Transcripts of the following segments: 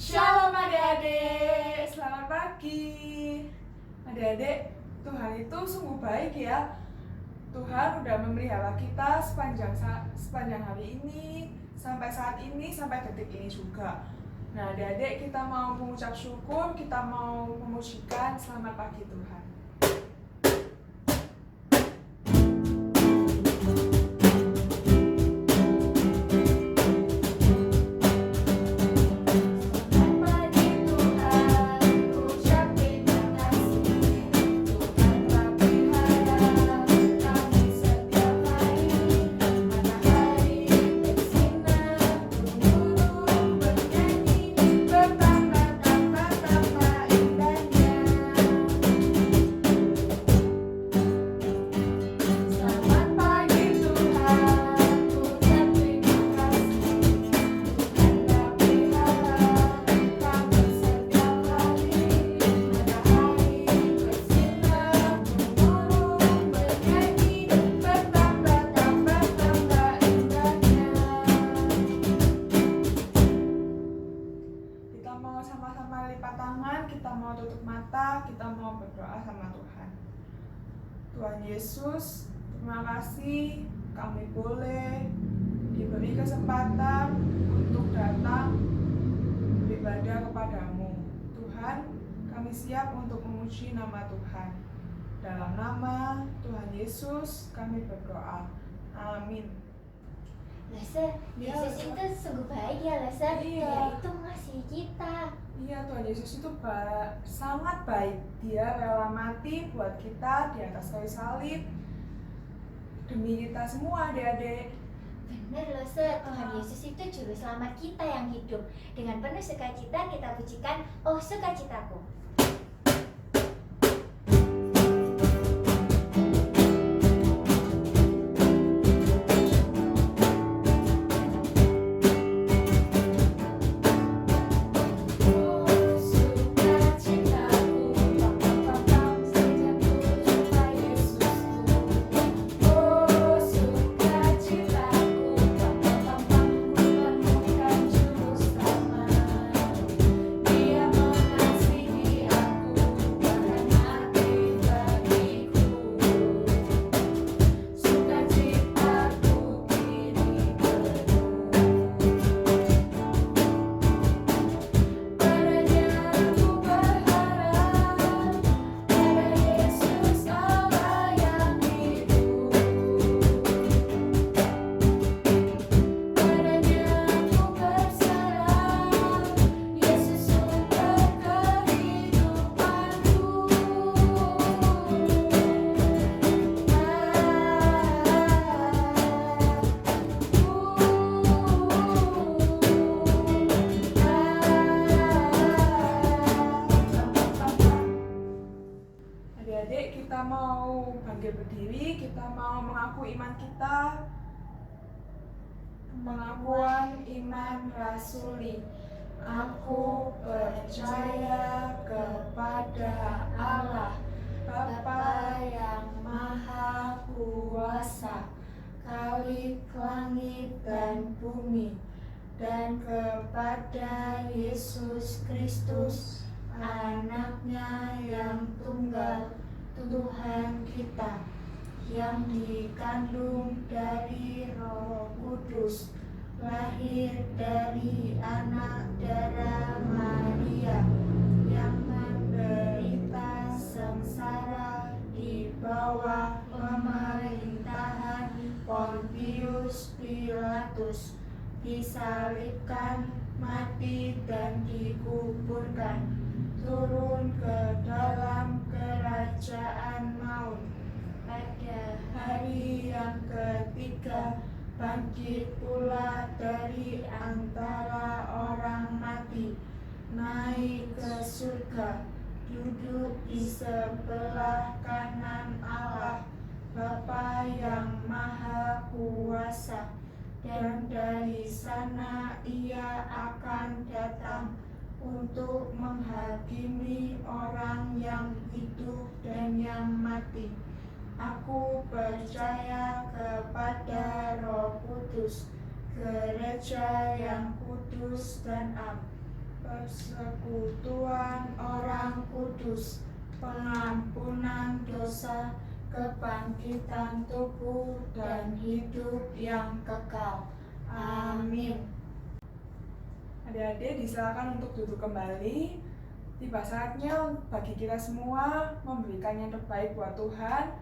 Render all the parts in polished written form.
Shalom adik-adik, selamat pagi. Adik-adik, Tuhan itu sungguh baik ya. Tuhan udah memelihara kita sepanjang hari ini, sampai saat ini, sampai detik ini juga. Nah adik-adik, kita mau mengucap syukur, kita mau memujikan selamat pagi Tuhan. Sama-sama lipat tangan, kita mau tutup mata, kita mau berdoa sama Tuhan. Tuhan Yesus, terima kasih kami boleh diberi kesempatan untuk datang beribadah kepadamu. Tuhan, kami siap untuk memuji nama Tuhan. Dalam nama Tuhan Yesus kami berdoa. Amin. Lesa, Yesus itu sungguh baik ya Lesa. Dia itu mengasihi kita. Iya, Tuhan Yesus itu sangat baik. Dia rela mati buat kita di atas kayu salib demi kita semua adik-adik. Benar Lesa, Tuhan Yesus itu juru selamat kita yang hidup. Dengan penuh sukacita kita pujikan, oh sukacitaku. Adik-adik, kita mau bangkit berdiri, kita mau mengaku iman kita. Pengakuan iman rasuli. Aku percaya kepada Allah, Bapa yang Maha Kuasa, Khalik langit dan bumi, dan kepada Yesus Kristus, Anaknya yang tunggal, Tuhan kita, yang dikandung dari Roh Kudus, lahir dari anak darah Maria, yang menderita sengsara di bawah pemerintahan Pontius Pilatus, disalibkan, mati dan dikuburkan, turun ke dalam kerajaan maut, pada hari yang ketiga bangkit pula dari antara orang mati, naik ke surga, duduk di sebelah kanan Allah, Bapa yang Maha Kuasa, dan dari sana Ia akan datang untuk menghakimi orang yang hidup dan yang mati. Aku percaya kepada Roh Kudus, gereja yang kudus dan am, persekutuan orang kudus, pengampunan dosa, kebangkitan tubuh, dan hidup yang kekal. Amin. Adik-adik disilakan untuk duduk kembali. Tiba saatnya bagi kita semua memberikan yang terbaik buat Tuhan.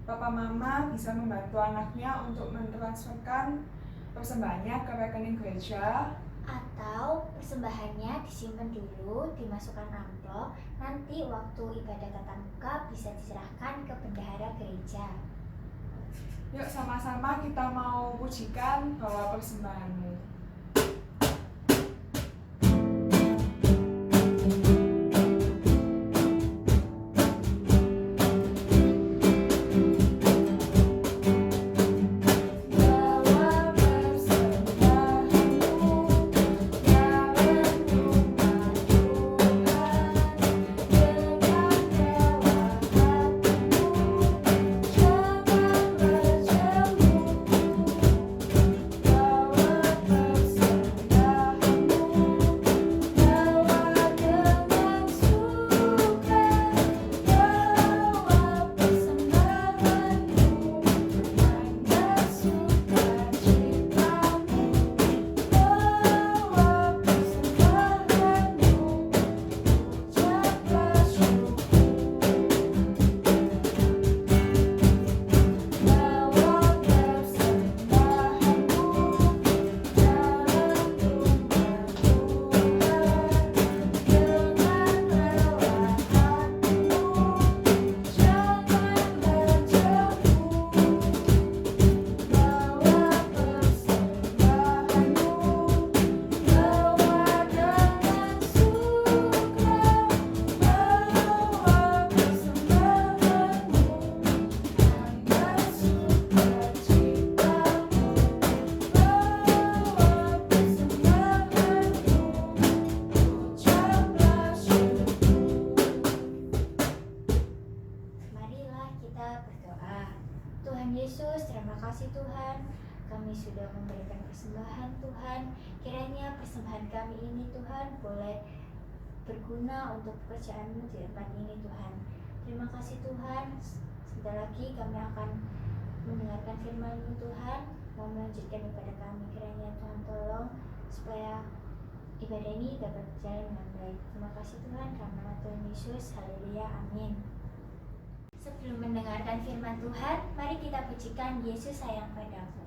Papa Mama bisa membantu anaknya untuk mentransferkan persembahannya ke rekening gereja. Atau persembahannya disimpan dulu, dimasukkan amplop. Nanti waktu ibadah tatap muka bisa diserahkan ke bendahara gereja. Yuk sama-sama kita mau pujikan bawa persembahanmu. Kami sudah memberikan persembahan Tuhan. Kiranya persembahan kami ini Tuhan boleh berguna untuk pekerjaan-Mu di tempat ini Tuhan. Terima kasih Tuhan. Sebentar lagi kami akan mendengarkan firman-Mu Tuhan, mau melanjutkan ibadah kami. Kiranya Tuhan tolong supaya ibadah ini dapat berjalan dengan baik. Terima kasih Tuhan, karena nama Tuhan Yesus. Haleluya, amin. Sebelum mendengarkan firman Tuhan, mari kita pujikan Yesus sayang padamu.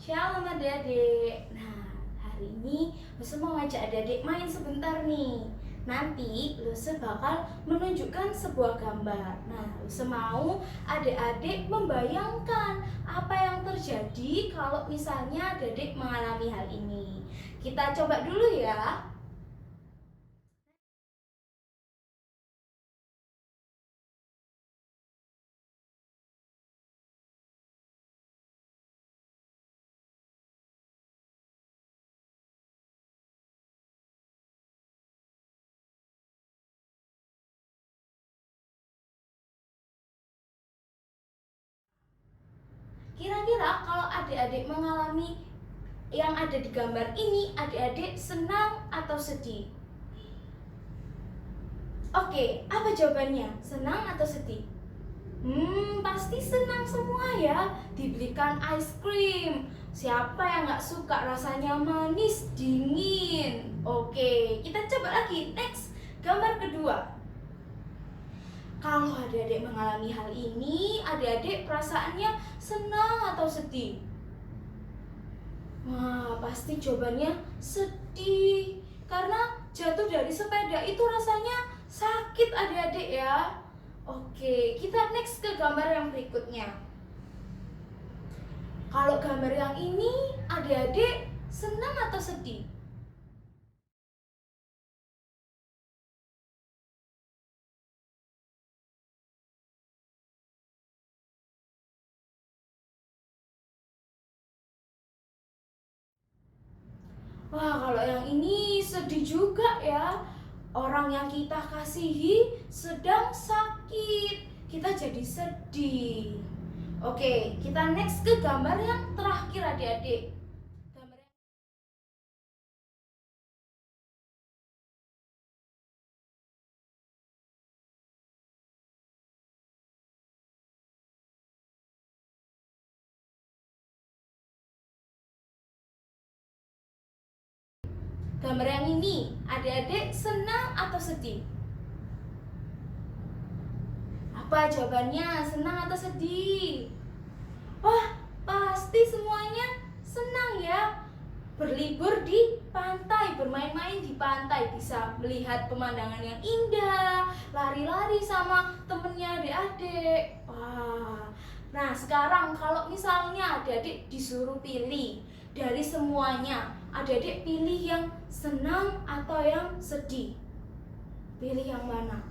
Shalom adik-adik. Nah, hari ini Luse mau ngajak adik-adik main sebentar nih. Nanti Luse bakal menunjukkan sebuah gambar. Nah, Luse mau adik-adik membayangkan apa yang terjadi kalau misalnya adik-adik mengalami hal ini. Kita coba dulu ya. Kira-kira kalau adik-adik mengalami yang ada di gambar ini, adik-adik senang atau sedih? Oke, apa jawabannya? Senang atau sedih? Pasti senang semua ya. Dibelikan ice cream. Siapa yang gak suka rasanya manis, dingin? Oke, kita coba lagi. Next, gambar kedua. Kalau adik-adik mengalami hal ini, adik-adik perasaannya senang atau sedih? Wah, pasti jawabannya sedih. Karena jatuh dari sepeda itu rasanya sakit adik-adik ya. Oke, kita next ke gambar yang berikutnya. Kalau gambar yang ini, adik-adik senang atau sedih? Wah, kalau yang ini sedih juga ya. Orang yang kita kasihi sedang sakit. Kita jadi sedih. Oke, kita next ke gambar yang terakhir adik-adik. Gambar yang ini, adik-adik senang atau sedih? Apa jawabannya? Senang atau sedih? Wah, pasti semuanya senang ya. Berlibur di pantai, bermain-main di pantai, bisa melihat pemandangan yang indah, lari-lari sama temennya adik-adik. Wah. Nah, sekarang kalau misalnya adik-adik disuruh pilih dari semuanya, adik-adik pilih yang senang atau yang sedih? Pilih yang mana?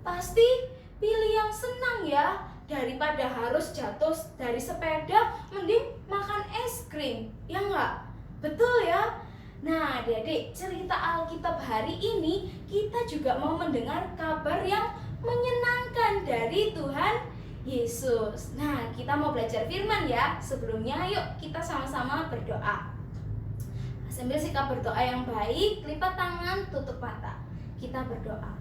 Pasti pilih yang senang ya. Daripada harus jatuh dari sepeda, mending makan es krim, ya enggak? Betul ya? Nah, adik-adik, cerita Alkitab hari ini kita juga mau mendengar kabar yang menyenangkan dari Tuhan Yesus. Nah, kita mau belajar firman ya. Sebelumnya yuk kita sama-sama berdoa. Sambil sikap berdoa yang baik, lipat tangan, tutup mata. Kita berdoa.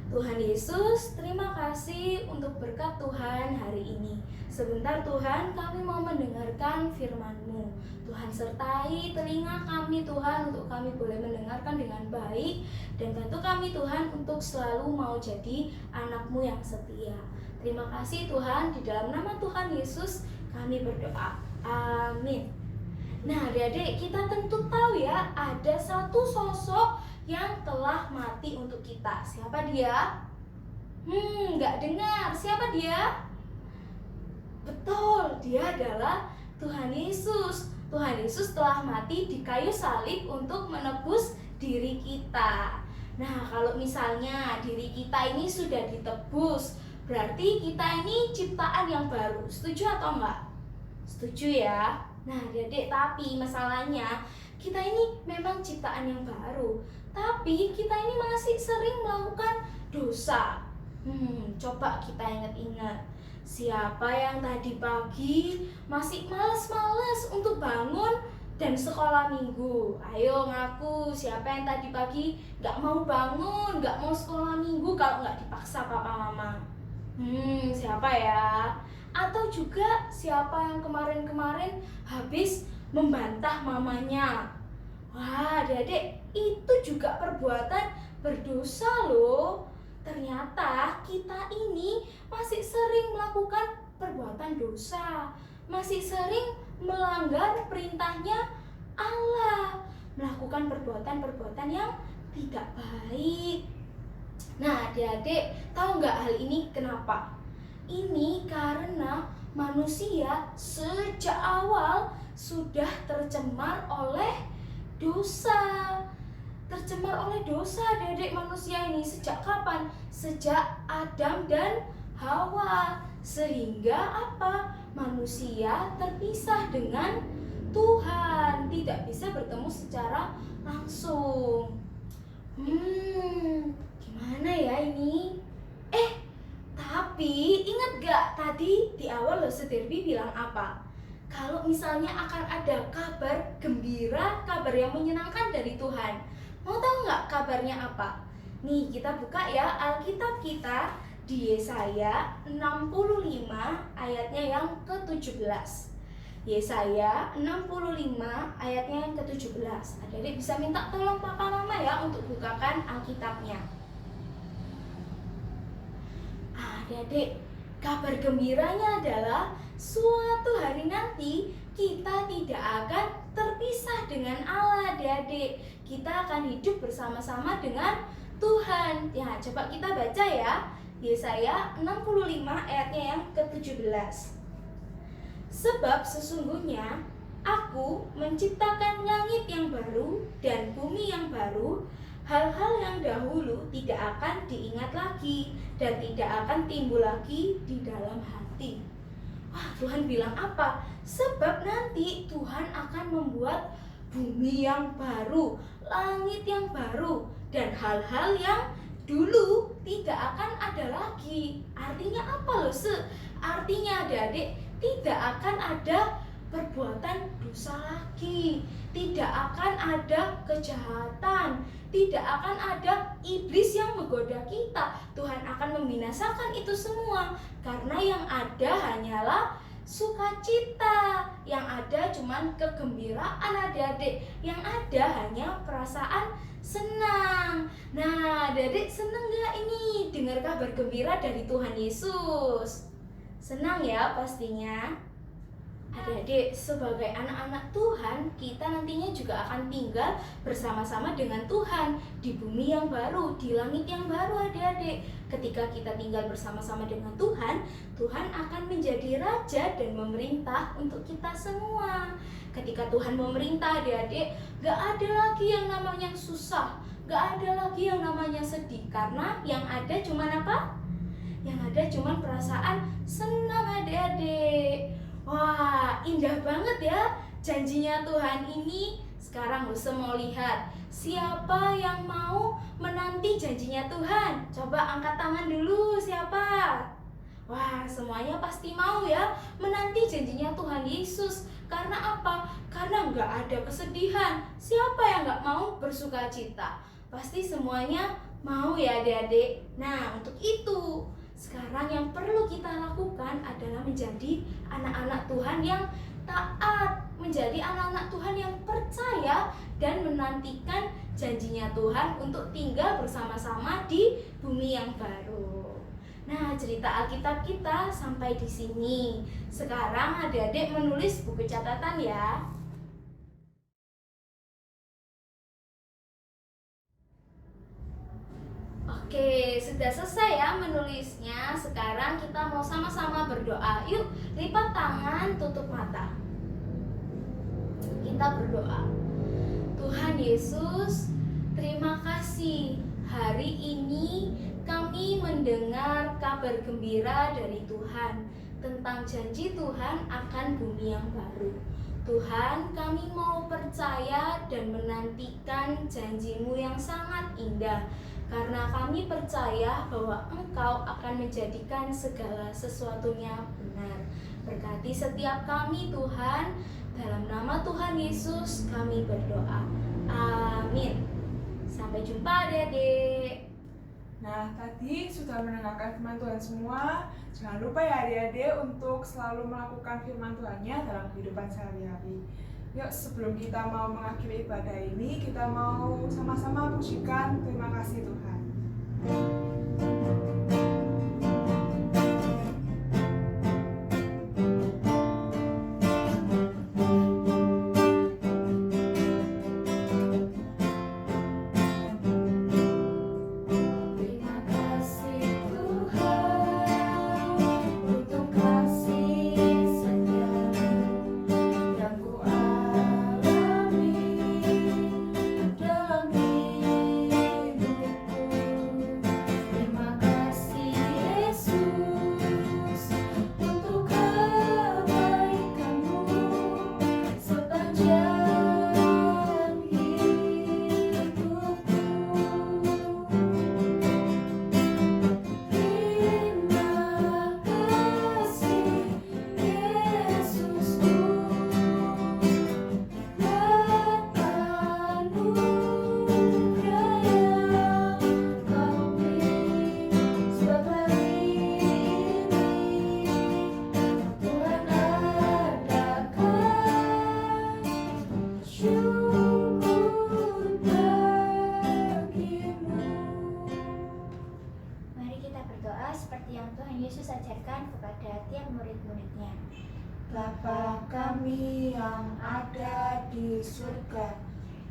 Tuhan Yesus, terima kasih untuk berkat Tuhan hari ini. Sebentar Tuhan, kami mau mendengarkan firman-Mu. Tuhan sertai telinga kami Tuhan, untuk kami boleh mendengarkan dengan baik. Dan bantu kami Tuhan untuk selalu mau jadi anak-Mu yang setia. Terima kasih Tuhan, di dalam nama Tuhan Yesus kami berdoa. Amin. Nah adik-adik, kita tentu tahu ya, ada satu sosok yang telah mati untuk kita. Siapa dia? Nggak dengar. Siapa dia? Betul, dia adalah Tuhan Yesus. Tuhan Yesus telah mati di kayu salib untuk menebus diri kita. Nah, kalau misalnya diri kita ini sudah ditebus, berarti kita ini ciptaan yang baru. Setuju atau enggak? Setuju ya? Nah, adik-adik, tapi masalahnya kita ini memang ciptaan yang baru, tapi kita ini masih sering melakukan dosa. Coba kita ingat-ingat. Siapa yang tadi pagi masih males-males untuk bangun dan sekolah minggu? Ayo ngaku, siapa yang tadi pagi gak mau bangun, gak mau sekolah minggu kalau gak dipaksa papa mama? Siapa ya? Atau juga siapa yang kemarin-kemarin habis membantah mamanya? Wah, adik-adik, itu juga perbuatan berdosa loh. Ternyata kita ini masih sering melakukan perbuatan dosa, masih sering melanggar perintahnya Allah, melakukan perbuatan-perbuatan yang tidak baik. Nah, adik-adik, tahu nggak hal ini kenapa? Ini karena manusia sejak awal sudah tercemar oleh dosa. Tercemar oleh dosa adik-adik, manusia ini sejak kapan? Sejak Adam dan Hawa. Sehingga apa? Manusia terpisah dengan Tuhan, tidak bisa bertemu secara langsung. Gimana ya ini? Tapi ingat gak tadi di awal Lose Derby bilang apa? Kalau misalnya akan ada kabar gembira, kabar yang menyenangkan dari Tuhan. Mau tahu nggak kabarnya apa? Nih kita buka ya Alkitab kita di Yesaya 65 ayatnya yang ke-17. Yesaya 65 ayatnya yang ke-17. Adik-adik bisa minta tolong Papa Mama ya untuk bukakan Alkitabnya. Adik-adik, kabar gembiranya adalah suatu hari nanti kita tidak akan terpisah dengan Allah, adik-adik. Kita akan hidup bersama-sama dengan Tuhan. Ya, coba kita baca ya. Yesaya 65 ayatnya yang ke-17. Sebab sesungguhnya Aku menciptakan langit yang baru dan bumi yang baru. Hal-hal yang dahulu tidak akan diingat lagi dan tidak akan timbul lagi di dalam hati. Wah, Tuhan bilang apa? Sebab nanti Tuhan akan membuat bumi yang baru, langit yang baru, dan hal-hal yang dulu tidak akan ada lagi. Artinya apa loh? Artinya adik-adik, tidak akan ada perbuatan dosa lagi, tidak akan ada kejahatan, tidak akan ada iblis yang menggoda kita. Tuhan akan membinasakan itu semua, karena yang ada hanyalah sukacita, yang ada cuman kegembiraan adik-adik, yang ada hanya perasaan senang. Nah, adik-adik senang gak ini dengar kabar gembira dari Tuhan Yesus? Senang ya pastinya. Adik-adik, sebagai anak-anak Tuhan, kita nantinya juga akan tinggal bersama-sama dengan Tuhan di bumi yang baru, di langit yang baru adik-adik. Ketika kita tinggal bersama-sama dengan Tuhan, Tuhan akan menjadi raja dan memerintah untuk kita semua. Ketika Tuhan memerintah adik-adik, gak ada lagi yang namanya susah, gak ada lagi yang namanya sedih, karena yang ada cuma apa? Yang ada cuma perasaan senang adik-adik. Wah, indah banget ya janjinya Tuhan ini. Sekarang Luse mau lihat siapa yang mau menanti janjinya Tuhan. Coba angkat tangan dulu, siapa? Wah, semuanya pasti mau ya menanti janjinya Tuhan Yesus. Karena apa? Karena nggak ada kesedihan. Siapa yang nggak mau bersuka cita? Pasti semuanya mau ya adik-adik. Nah, untuk itu sekarang yang perlu kita lakukan adalah menjadi anak-anak Tuhan yang taat, menjadi anak-anak Tuhan yang percaya dan menantikan janjinya Tuhan untuk tinggal bersama-sama di bumi yang baru. Nah, cerita Alkitab kita sampai di sini. Sekarang adik-adik menulis buku catatan ya. Oke, sudah selesai ya menulisnya. Sekarang kita mau sama-sama berdoa. Yuk, lipat tangan, tutup mata. Kita berdoa. Tuhan Yesus, terima kasih. Hari ini kami mendengar kabar gembira dari Tuhan tentang janji Tuhan akan bumi yang baru. Tuhan, kami mau percaya dan menantikan janji-Mu yang sangat indah. Karena kami percaya bahwa Engkau akan menjadikan segala sesuatunya benar. Berkati setiap kami Tuhan, dalam nama Tuhan Yesus kami berdoa. Amin. Sampai jumpa adik-adik. Nah, tadi sudah mendengarkan firman Tuhan semua. Jangan lupa ya adik-adik untuk selalu melakukan firman Tuhannya dalam kehidupan sehari-hari. Yuk, sebelum kita mau mengakhiri ibadah ini, kita mau sama-sama pujikan terima kasih Tuhan. Terima kasih murid-muridnya. Bapa kami yang ada di surga,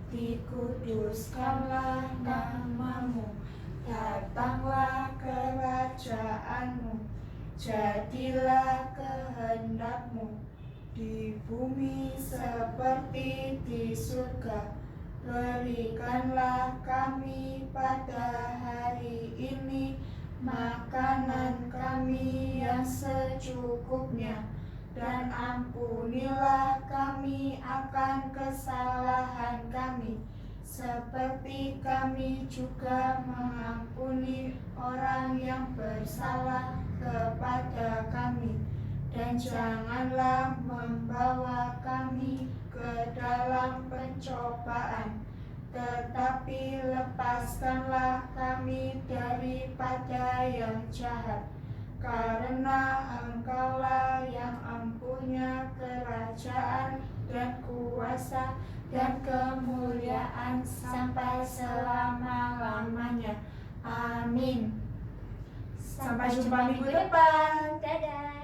dikuduskanlah namamu, datanglah kerajaanmu, jadilah kehendakmu di bumi seperti di surga. Berikanlah kami pada hari ini makanan kami yang secukupnya, dan ampunilah kami akan kesalahan kami, seperti kami juga mengampuni orang yang bersalah kepada kami. Dan janganlah membawa kami ke dalam pencobaan, tetapi lepaskanlah kami daripada yang jahat. Karena Engkaulah yang mempunyai kerajaan dan kuasa dan kemuliaan sampai selama-lamanya. Amin. Sampai jumpa minggu depan. Dadah.